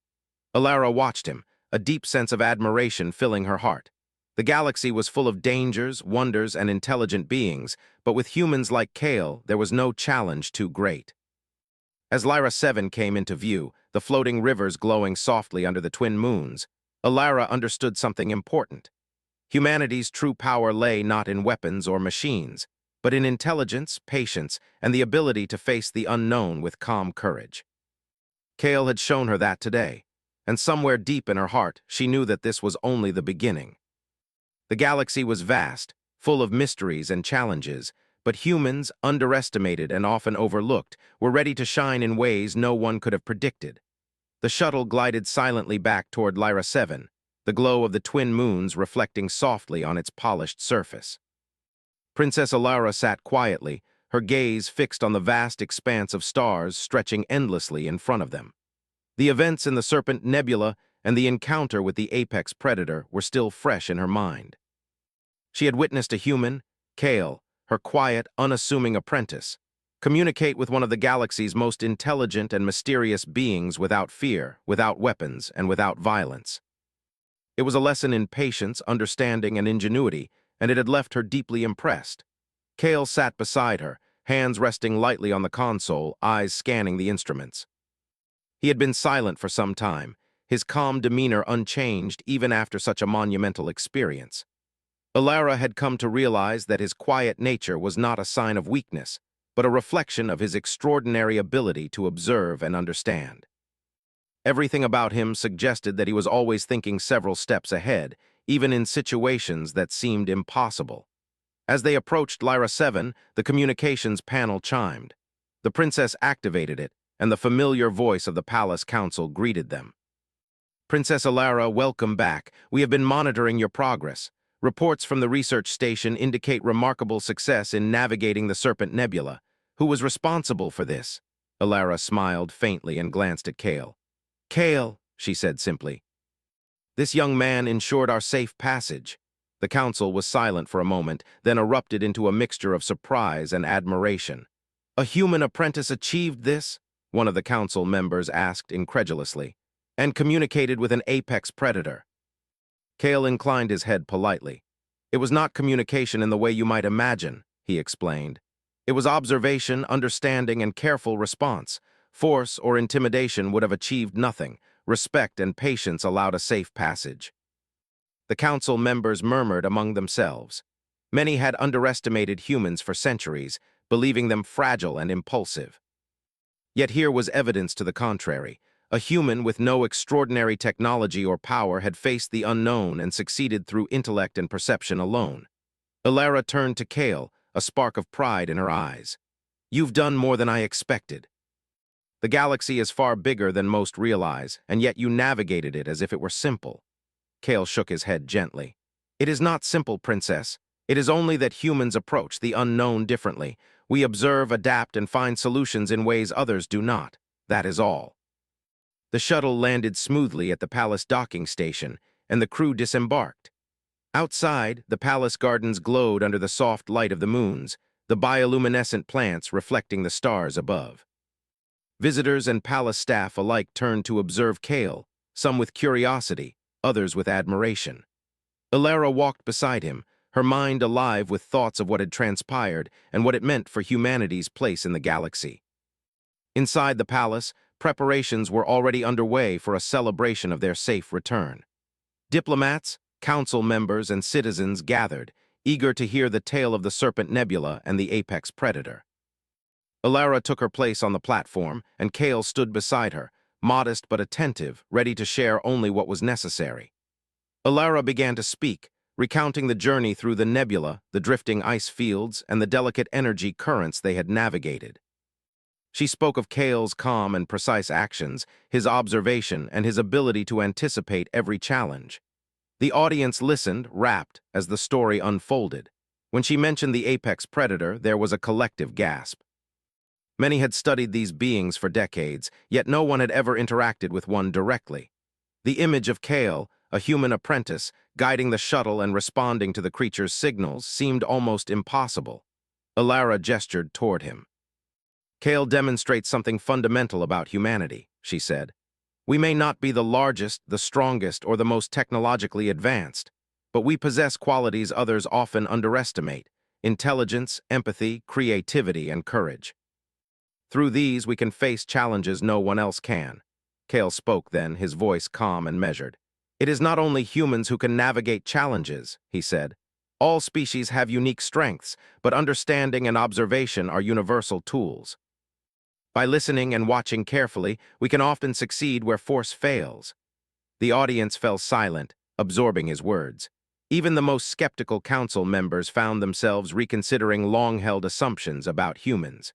Alara watched him, a deep sense of admiration filling her heart. The galaxy was full of dangers, wonders, and intelligent beings, but with humans like Kale, there was no challenge too great. As Lyra 7 came into view, the floating rivers glowing softly under the twin moons, Alara understood something important. Humanity's true power lay not in weapons or machines, but in intelligence, patience, and the ability to face the unknown with calm courage. Kale had shown her that today, and somewhere deep in her heart, she knew that this was only the beginning. The galaxy was vast, full of mysteries and challenges, but humans, underestimated and often overlooked, were ready to shine in ways no one could have predicted. The shuttle glided silently back toward Lyra 7, the glow of the twin moons reflecting softly on its polished surface. Princess Alara sat quietly, her gaze fixed on the vast expanse of stars stretching endlessly in front of them. The events in the Serpent Nebula and the encounter with the apex predator were still fresh in her mind. She had witnessed a human, Kale, her quiet, unassuming apprentice, communicate with one of the galaxy's most intelligent and mysterious beings without fear, without weapons, and without violence. It was a lesson in patience, understanding, and ingenuity, and it had left her deeply impressed. Kale sat beside her, hands resting lightly on the console, eyes scanning the instruments. He had been silent for some time, his calm demeanor unchanged even after such a monumental experience. Alara had come to realize that his quiet nature was not a sign of weakness, but a reflection of his extraordinary ability to observe and understand. Everything about him suggested that he was always thinking several steps ahead, even in situations that seemed impossible. As they approached Lyra 7, the communications panel chimed. The princess activated it, and the familiar voice of the palace council greeted them. "Princess Alara, welcome back. We have been monitoring your progress. Reports from the research station indicate remarkable success in navigating the Serpent Nebula. Who was responsible for this?" Alara smiled faintly and glanced at Kale. "Kale," she said simply. "This young man ensured our safe passage." The council was silent for a moment, then erupted into a mixture of surprise and admiration. "A human apprentice achieved this?" one of the council members asked incredulously. "And communicated with an apex predator." Kale inclined his head politely. "It was not communication in the way you might imagine," he explained. "It was observation, understanding, and careful response. Force or intimidation would have achieved nothing. Respect and patience allowed a safe passage." The council members murmured among themselves. Many had underestimated humans for centuries, believing them fragile and impulsive. Yet here was evidence to the contrary. A human with no extraordinary technology or power had faced the unknown and succeeded through intellect and perception alone. Alara turned to Kale, a spark of pride in her eyes. "You've done more than I expected. The galaxy is far bigger than most realize, and yet you navigated it as if it were simple." Kale shook his head gently. "It is not simple, Princess. It is only that humans approach the unknown differently. We observe, adapt, and find solutions in ways others do not. That is all." The shuttle landed smoothly at the palace docking station, and the crew disembarked. Outside, the palace gardens glowed under the soft light of the moons, the bioluminescent plants reflecting the stars above. Visitors and palace staff alike turned to observe Kale, some with curiosity, others with admiration. Alara walked beside him, her mind alive with thoughts of what had transpired and what it meant for humanity's place in the galaxy. Inside the palace, preparations were already underway for a celebration of their safe return. Diplomats, council members, and citizens gathered, eager to hear the tale of the Serpent Nebula and the apex predator. Alara took her place on the platform, and Kale stood beside her, modest but attentive, ready to share only what was necessary. Alara began to speak, recounting the journey through the nebula, the drifting ice fields, and the delicate energy currents they had navigated. She spoke of Kale's calm and precise actions, his observation, and his ability to anticipate every challenge. The audience listened, rapt, as the story unfolded. When she mentioned the apex predator, there was a collective gasp. Many had studied these beings for decades, yet no one had ever interacted with one directly. The image of Kale, a human apprentice, guiding the shuttle and responding to the creature's signals, seemed almost impossible. Alara gestured toward him. Kale demonstrates something fundamental about humanity, she said. We may not be the largest, the strongest, or the most technologically advanced, but we possess qualities others often underestimate: intelligence, empathy, creativity, and courage. Through these, we can face challenges no one else can. Kale spoke then, his voice calm and measured. It is not only humans who can navigate challenges, he said. All species have unique strengths, but understanding and observation are universal tools. By listening and watching carefully, we can often succeed where force fails. The audience fell silent, absorbing his words. Even the most skeptical council members found themselves reconsidering long-held assumptions about humans.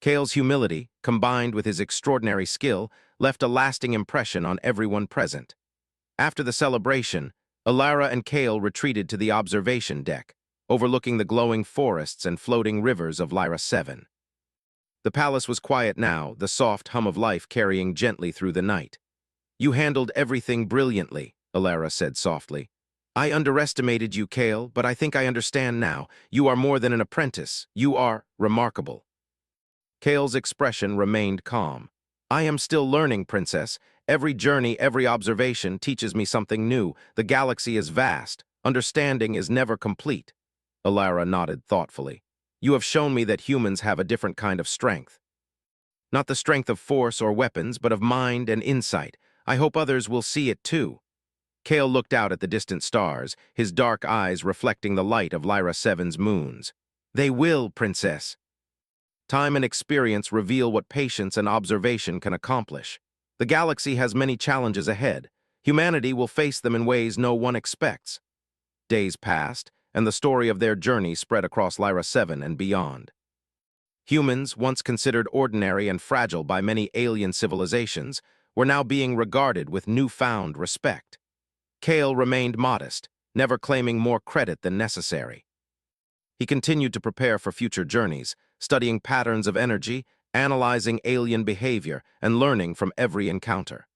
Kale's humility, combined with his extraordinary skill, left a lasting impression on everyone present. After the celebration, Alara and Kale retreated to the observation deck, overlooking the glowing forests and floating rivers of Lyra 7. The palace was quiet now, the soft hum of life carrying gently through the night. You handled everything brilliantly, Alara said softly. I underestimated you, Kale, but I think I understand now. You are more than an apprentice. You are remarkable. Kale's expression remained calm. I am still learning, Princess. Every journey, every observation teaches me something new. The galaxy is vast. Understanding is never complete. Alara nodded thoughtfully. You have shown me that humans have a different kind of strength. Not the strength of force or weapons, but of mind and insight. I hope others will see it too. Kale looked out at the distant stars, his dark eyes reflecting the light of Lyra 7's moons. They will, Princess. Time and experience reveal what patience and observation can accomplish. The galaxy has many challenges ahead. Humanity will face them in ways no one expects. Days passed, and the story of their journey spread across Lyra 7 and beyond. Humans, once considered ordinary and fragile by many alien civilizations, were now being regarded with newfound respect. Kale remained modest, never claiming more credit than necessary. He continued to prepare for future journeys, studying patterns of energy, analyzing alien behavior, and learning from every encounter.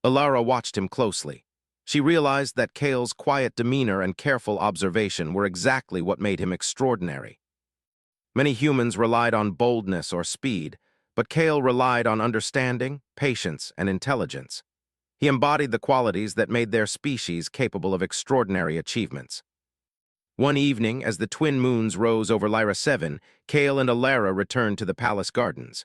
Alara watched him closely. She realized that Kale's quiet demeanor and careful observation were exactly what made him extraordinary. Many humans relied on boldness or speed, but Kale relied on understanding, patience, and intelligence. He embodied the qualities that made their species capable of extraordinary achievements. One evening, as the twin moons rose over Lyra 7, Kale and Alara returned to the palace gardens.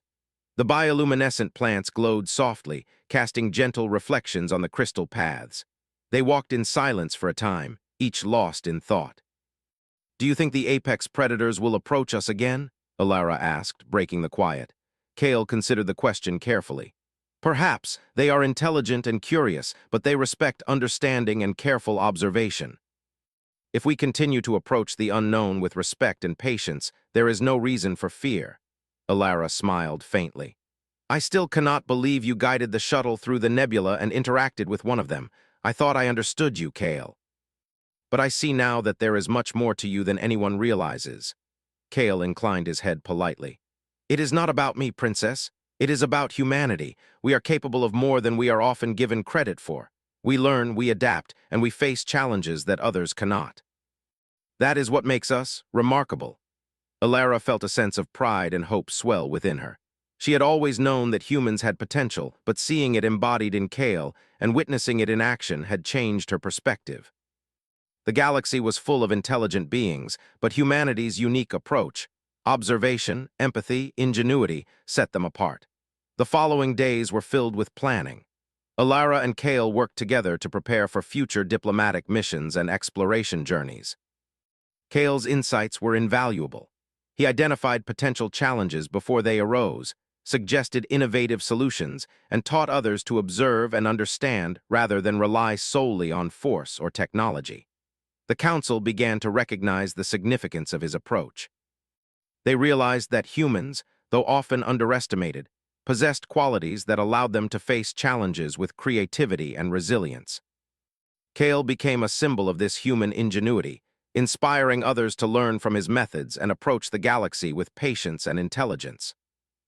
The bioluminescent plants glowed softly, casting gentle reflections on the crystal paths. They walked in silence for a time, each lost in thought. Do you think the apex predators will approach us again? Alara asked, breaking the quiet. Kale considered the question carefully. Perhaps. They are intelligent and curious, but they respect understanding and careful observation. If we continue to approach the unknown with respect and patience, there is no reason for fear. Alara smiled faintly. I still cannot believe you guided the shuttle through the nebula and interacted with one of them. I thought I understood you, Kale. But I see now that there is much more to you than anyone realizes. Kale inclined his head politely. It is not about me, Princess. It is about humanity. We are capable of more than we are often given credit for. We learn, we adapt, and we face challenges that others cannot. That is what makes us remarkable. Alara felt a sense of pride and hope swell within her. She had always known that humans had potential, but seeing it embodied in Kale and witnessing it in action had changed her perspective. The galaxy was full of intelligent beings, but humanity's unique approach, observation, empathy, ingenuity, set them apart. The following days were filled with planning. Alara and Kale worked together to prepare for future diplomatic missions and exploration journeys. Kale's insights were invaluable. He identified potential challenges before they arose, suggested innovative solutions, and taught others to observe and understand rather than rely solely on force or technology. The council began to recognize the significance of his approach. They realized that humans, though often underestimated, possessed qualities that allowed them to face challenges with creativity and resilience. Kale became a symbol of this human ingenuity, inspiring others to learn from his methods and approach the galaxy with patience and intelligence.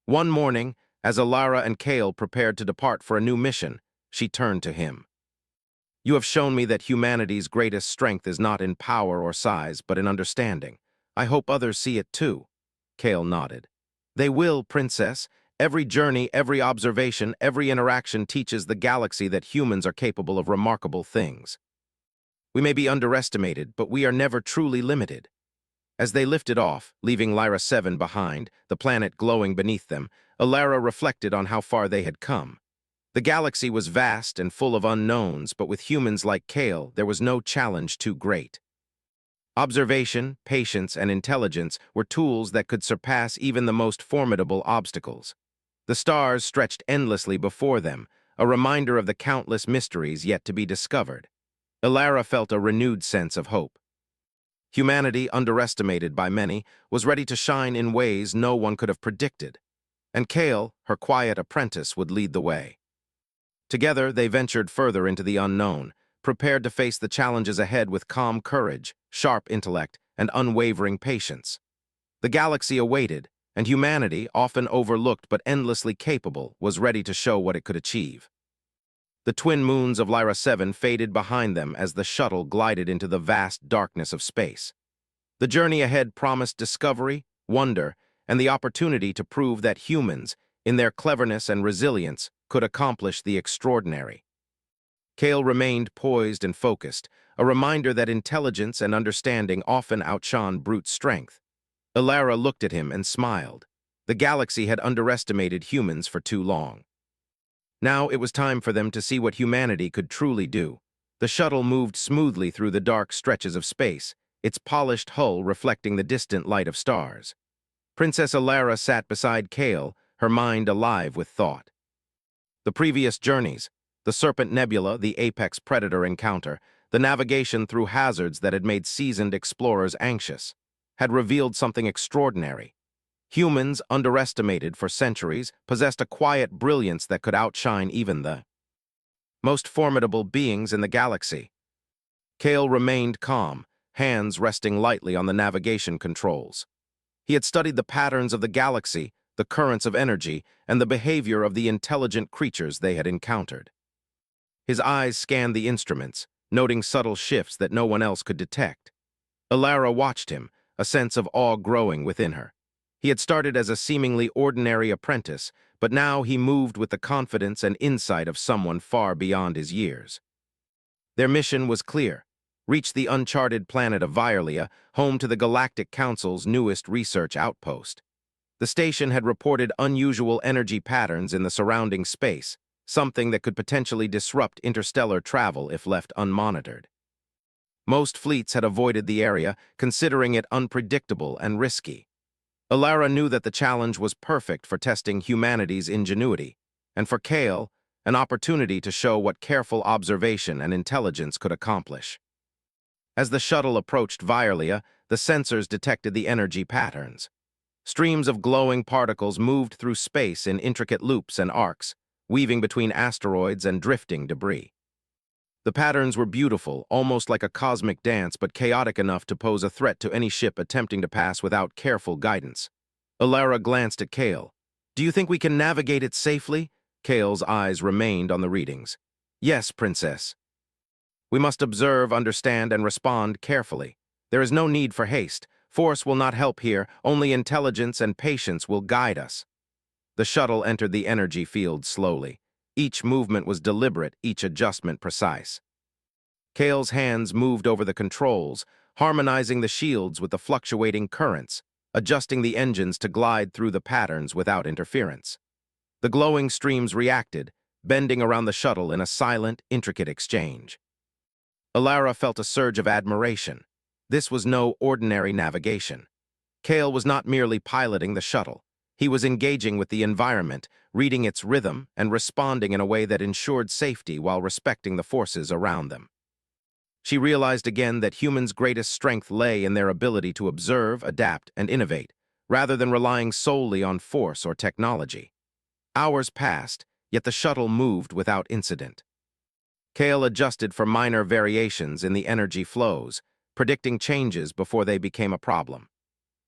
One morning, as Alara and Kale prepared to depart for a new mission, she turned to him. You have shown me that humanity's greatest strength is not in power or size, but in understanding. I hope others see it too." Kale nodded. "They will, Princess. Every journey, every observation, every interaction teaches the galaxy that humans are capable of remarkable things. We may be underestimated, but we are never truly limited." As they lifted off, leaving Lyra 7 behind, the planet glowing beneath them, Alara reflected on how far they had come. The galaxy was vast and full of unknowns, but with humans like Kale, there was no challenge too great. Observation, patience, and intelligence were tools that could surpass even the most formidable obstacles. The stars stretched endlessly before them, a reminder of the countless mysteries yet to be discovered. Alara felt a renewed sense of hope. Humanity, underestimated by many, was ready to shine in ways no one could have predicted, and Kale, her quiet apprentice, would lead the way. Together, they ventured further into the unknown, prepared to face the challenges ahead with calm courage, sharp intellect, and unwavering patience. The galaxy awaited, and humanity, often overlooked but endlessly capable, was ready to show what it could achieve. The twin moons of Lyra 7 faded behind them as the shuttle glided into the vast darkness of space. The journey ahead promised discovery, wonder, and the opportunity to prove that humans, in their cleverness and resilience, could accomplish the extraordinary. Kale remained poised and focused, a reminder that intelligence and understanding often outshone brute strength. Alara looked at him and smiled. The galaxy had underestimated humans for too long. Now it was time for them to see what humanity could truly do. The shuttle moved smoothly through the dark stretches of space, its polished hull reflecting the distant light of stars. Princess Alara sat beside Kale, her mind alive with thought. The previous journeys, the Serpent Nebula, the apex predator encounter, the navigation through hazards that had made seasoned explorers anxious, had revealed something extraordinary. Humans, underestimated for centuries, possessed a quiet brilliance that could outshine even the most formidable beings in the galaxy. Kale remained calm, hands resting lightly on the navigation controls. He had studied the patterns of the galaxy, the currents of energy, and the behavior of the intelligent creatures they had encountered. His eyes scanned the instruments, noting subtle shifts that no one else could detect. Alara watched him, a sense of awe growing within her. He had started as a seemingly ordinary apprentice, but now he moved with the confidence and insight of someone far beyond his years. Their mission was clear: reach the uncharted planet of Violia, home to the Galactic Council's newest research outpost. The station had reported unusual energy patterns in the surrounding space, something that could potentially disrupt interstellar travel if left unmonitored. Most fleets had avoided the area, considering it unpredictable and risky. Alara knew that the challenge was perfect for testing humanity's ingenuity, and for Kale, an opportunity to show what careful observation and intelligence could accomplish. As the shuttle approached Violia, the sensors detected the energy patterns. Streams of glowing particles moved through space in intricate loops and arcs, weaving between asteroids and drifting debris. The patterns were beautiful, almost like a cosmic dance, but chaotic enough to pose a threat to any ship attempting to pass without careful guidance. Alara glanced at Kale. "Do you think we can navigate it safely?" Kale's eyes remained on the readings. "Yes, Princess. We must observe, understand, and respond carefully. There is no need for haste. Force will not help here, only intelligence and patience will guide us." The shuttle entered the energy field slowly. Each movement was deliberate, each adjustment precise. Kale's hands moved over the controls, harmonizing the shields with the fluctuating currents, adjusting the engines to glide through the patterns without interference. The glowing streams reacted, bending around the shuttle in a silent, intricate exchange. Alara felt a surge of admiration. This was no ordinary navigation. Kale was not merely piloting the shuttle. He was engaging with the environment, reading its rhythm, and responding in a way that ensured safety while respecting the forces around them. She realized again that humans' greatest strength lay in their ability to observe, adapt, and innovate, rather than relying solely on force or technology. Hours passed, yet the shuttle moved without incident. Kale adjusted for minor variations in the energy flows, predicting changes before they became a problem.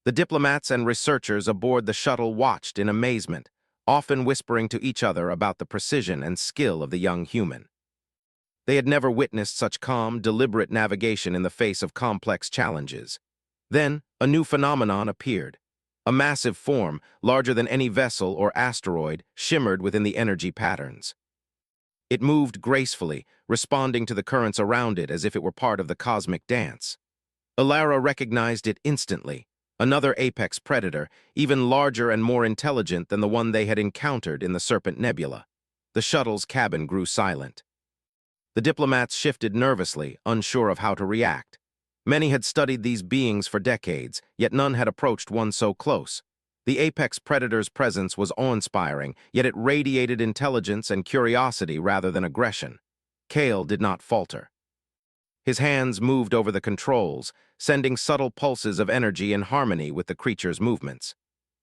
The diplomats and researchers aboard the shuttle watched in amazement, often whispering to each other about the precision and skill of the young human. They had never witnessed such calm, deliberate navigation in the face of complex challenges. Then, a new phenomenon appeared. A massive form, larger than any vessel or asteroid, shimmered within the energy patterns. It moved gracefully, responding to the currents around it as if it were part of the cosmic dance. Alara recognized it instantly, another apex predator, even larger and more intelligent than the one they had encountered in the Serpent Nebula. The shuttle's cabin grew silent. The diplomats shifted nervously, unsure of how to react. Many had studied these beings for decades, yet none had approached one so close. The apex predator's presence was awe-inspiring, yet it radiated intelligence and curiosity rather than aggression. Kale did not falter. His hands moved over the controls, sending subtle pulses of energy in harmony with the creature's movements.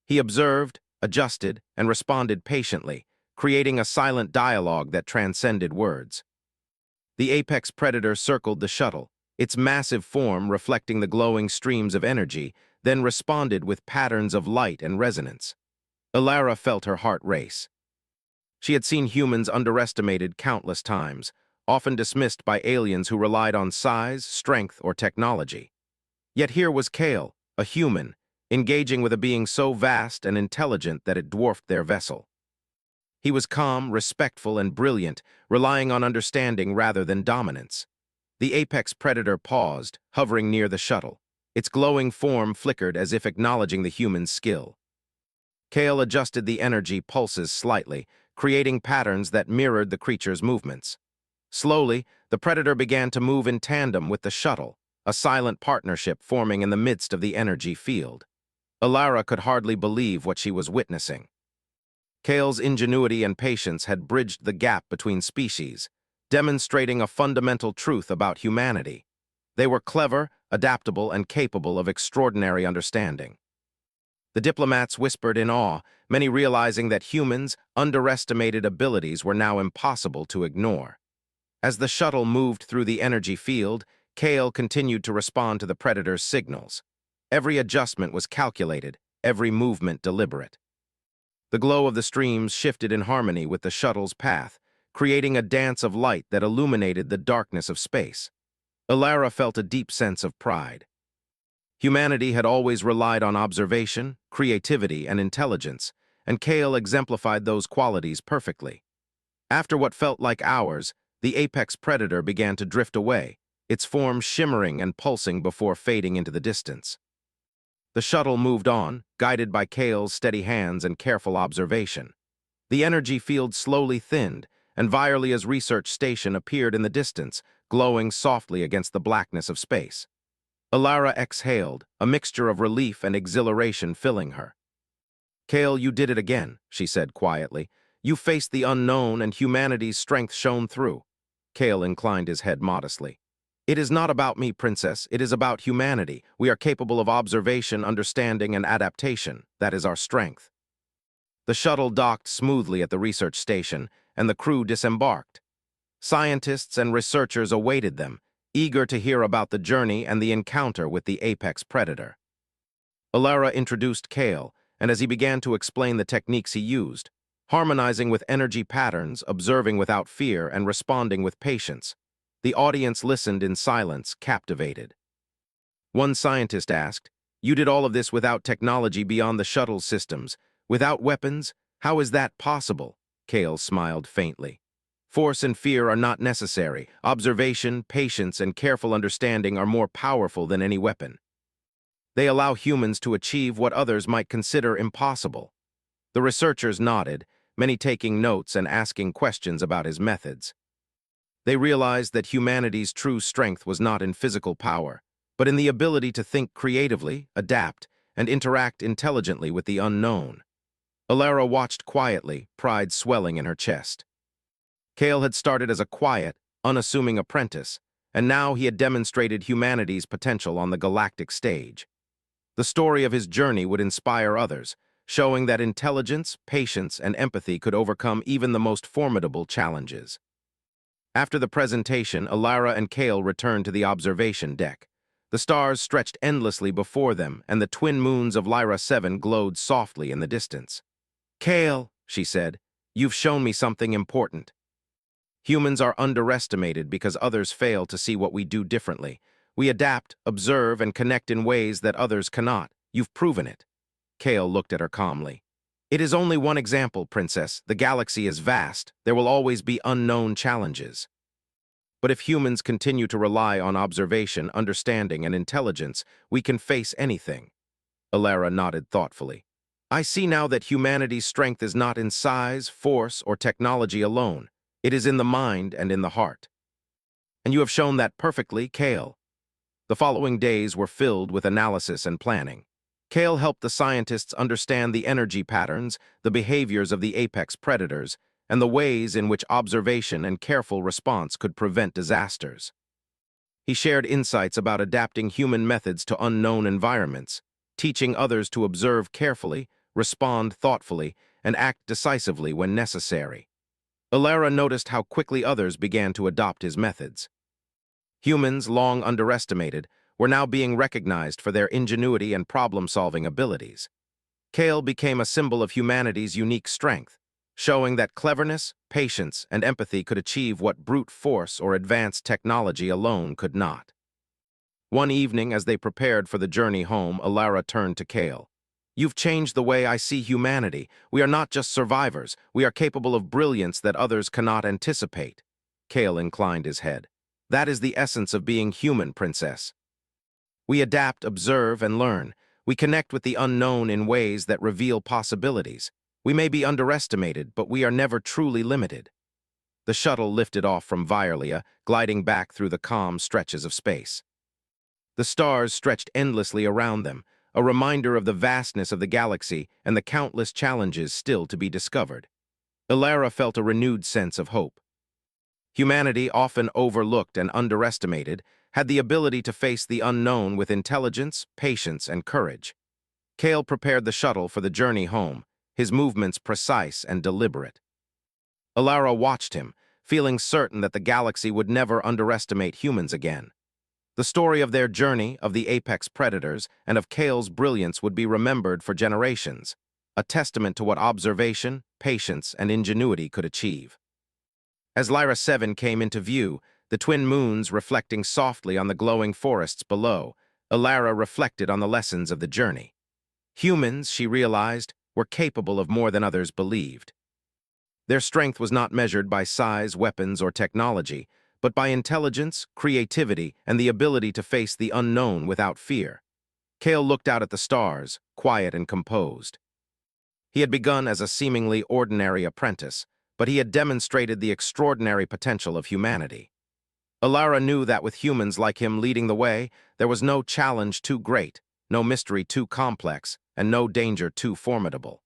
He observed, adjusted, and responded patiently, creating a silent dialogue that transcended words. The apex predator circled the shuttle, its massive form reflecting the glowing streams of energy, then responded with patterns of light and resonance. Alara felt her heart race. She had seen humans underestimated countless times, often dismissed by aliens who relied on size, strength, or technology. Yet here was Kale, a human, engaging with a being so vast and intelligent that it dwarfed their vessel. He was calm, respectful, and brilliant, relying on understanding rather than dominance. The apex predator paused, hovering near the shuttle. Its glowing form flickered as if acknowledging the human's skill. Kale adjusted the energy pulses slightly, creating patterns that mirrored the creature's movements. Slowly, the predator began to move in tandem with the shuttle, a silent partnership forming in the midst of the energy field. Alara could hardly believe what she was witnessing. Kale's ingenuity and patience had bridged the gap between species, demonstrating a fundamental truth about humanity. They were clever, adaptable, and capable of extraordinary understanding. The diplomats whispered in awe, many realizing that humans' underestimated abilities were now impossible to ignore. As the shuttle moved through the energy field, Kale continued to respond to the predator's signals. Every adjustment was calculated, every movement deliberate. The glow of the streams shifted in harmony with the shuttle's path, creating a dance of light that illuminated the darkness of space. Alara felt a deep sense of pride. Humanity had always relied on observation, creativity, and intelligence, and Kale exemplified those qualities perfectly. After what felt like hours, the apex predator began to drift away, its form shimmering and pulsing before fading into the distance. The shuttle moved on, guided by Kale's steady hands and careful observation. The energy field slowly thinned, and Virelia's research station appeared in the distance, glowing softly against the blackness of space. Alara exhaled, a mixture of relief and exhilaration filling her. "Kale, you did it again," she said quietly. "You faced the unknown and humanity's strength shone through." Kale inclined his head modestly. "It is not about me, Princess. It is about humanity. We are capable of observation, understanding, and adaptation. That is our strength." The shuttle docked smoothly at the research station, and the crew disembarked. Scientists and researchers awaited them, eager to hear about the journey and the encounter with the apex predator. Alara introduced Kale, and as he began to explain the techniques he used, harmonizing with energy patterns, observing without fear, and responding with patience, the audience listened in silence, captivated. One scientist asked, "You did all of this without technology beyond the shuttle systems, without weapons? How is that possible?" Kale smiled faintly. "Force and fear are not necessary. Observation, patience, and careful understanding are more powerful than any weapon. They allow humans to achieve what others might consider impossible." The researchers nodded, many taking notes and asking questions about his methods. They realized that humanity's true strength was not in physical power, but in the ability to think creatively, adapt, and interact intelligently with the unknown. Alara watched quietly, pride swelling in her chest. Kale had started as a quiet, unassuming apprentice, and now he had demonstrated humanity's potential on the galactic stage. The story of his journey would inspire others, showing that intelligence, patience, and empathy could overcome even the most formidable challenges. After the presentation, Alara and Kale returned to the observation deck. The stars stretched endlessly before them, and the twin moons of Lyra 7 glowed softly in the distance. "Kale," she said, "you've shown me something important." Humans are underestimated because others fail to see what we do differently. We adapt, observe, and connect in ways that others cannot. You've proven it. Kale looked at her calmly. It is only one example, Princess. The galaxy is vast. There will always be unknown challenges. But if humans continue to rely on observation, understanding, and intelligence, we can face anything. Alara nodded thoughtfully. I see now that humanity's strength is not in size, force, or technology alone. It is in the mind and in the heart. And you have shown that perfectly, Kale. The following days were filled with analysis and planning. Kale helped the scientists understand the energy patterns, the behaviors of the apex predators, and the ways in which observation and careful response could prevent disasters. He shared insights about adapting human methods to unknown environments, teaching others to observe carefully, respond thoughtfully, and act decisively when necessary. Alara noticed how quickly others began to adopt his methods. Humans, long underestimated, were now being recognized for their ingenuity and problem-solving abilities. Kale became a symbol of humanity's unique strength, showing that cleverness, patience, and empathy could achieve what brute force or advanced technology alone could not. One evening, as they prepared for the journey home, Alara turned to Kale. You've changed the way I see humanity. We are not just survivors. We are capable of brilliance that others cannot anticipate. Kale inclined his head. That is the essence of being human, Princess. We adapt, observe, and learn. We connect with the unknown in ways that reveal possibilities. We may be underestimated, but we are never truly limited. The shuttle lifted off from Violia, gliding back through the calm stretches of space. The stars stretched endlessly around them, a reminder of the vastness of the galaxy and the countless challenges still to be discovered. Alara felt a renewed sense of hope. Humanity, often overlooked and underestimated, had the ability to face the unknown with intelligence, patience, and courage. Kale prepared the shuttle for the journey home, his movements precise and deliberate. Alara watched him, feeling certain that the galaxy would never underestimate humans again. The story of their journey, of the apex predators, and of Kale's brilliance would be remembered for generations, a testament to what observation, patience, and ingenuity could achieve. As Lyra 7 came into view, the twin moons reflecting softly on the glowing forests below, Alara reflected on the lessons of the journey. Humans, she realized, were capable of more than others believed. Their strength was not measured by size, weapons, or technology, but by intelligence, creativity, and the ability to face the unknown without fear. Kale looked out at the stars, quiet and composed. He had begun as a seemingly ordinary apprentice, but he had demonstrated the extraordinary potential of humanity. Alara knew that with humans like him leading the way, there was no challenge too great, no mystery too complex, and no danger too formidable.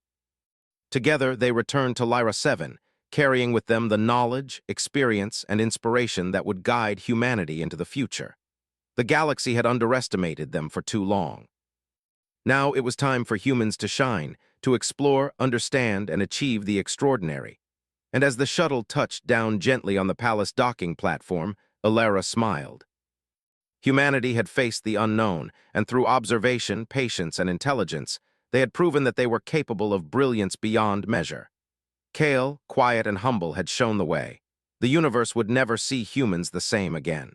Together, they returned to Lyra 7, carrying with them the knowledge, experience, and inspiration that would guide humanity into the future. The galaxy had underestimated them for too long. Now it was time for humans to shine, to explore, understand, and achieve the extraordinary. And as the shuttle touched down gently on the palace docking platform, Alara smiled. Humanity had faced the unknown, and through observation, patience, and intelligence, they had proven that they were capable of brilliance beyond measure. Kale, quiet and humble, had shown the way. The universe would never see humans the same again.